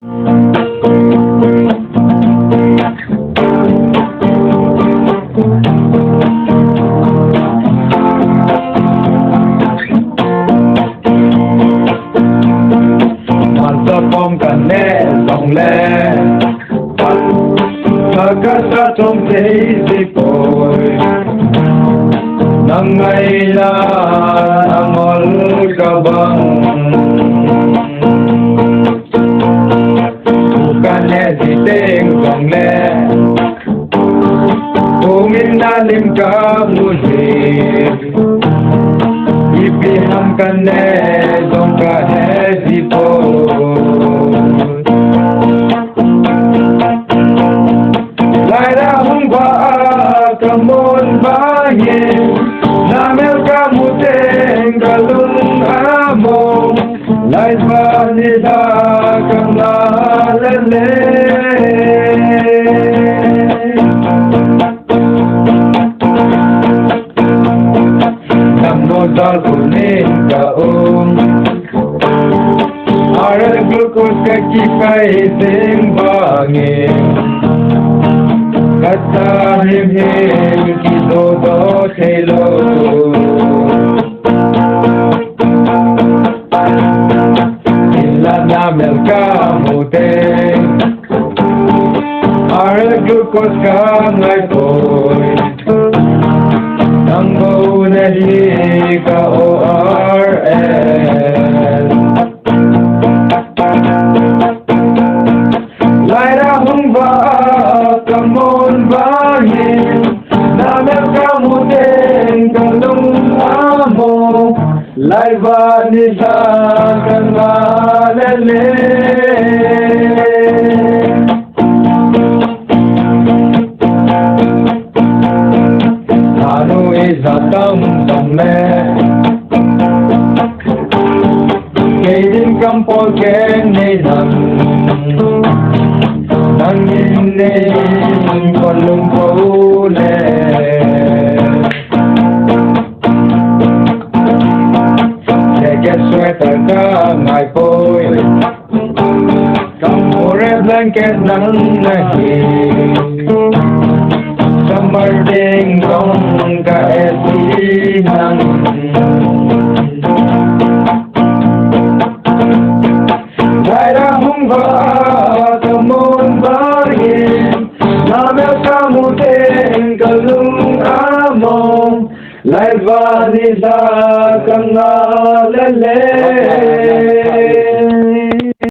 MALCHAPOM KANEH JONGLE Pagkasa trong thế di bồi nang ngày là amol kabang Kaneh di teng jongle Ungin nalim ka muli Ipiham kaneh jong kaneh di bồi Kamon bayin namel kamuteng galung amo lai vanida kanalele namno dal kuning kaum aral glukos ka kipai sing bangin Kata him ki do thelo Illa namel kamute Aragukos ka ngai boy Tango nahi ka ORL Laira hung ba Kamon bayin namel kamuteng galung amo lai vanida kanalele Thadou izatam tamme Kaidin kampol keneh Nanginin kolong kaule Jacket sweater ka ngay poy Kamure blanket nang nahi Summer ding dong ka esi nang Daira hung ba Kamon bayin namel kamuteng galung amo lai vanida kanalele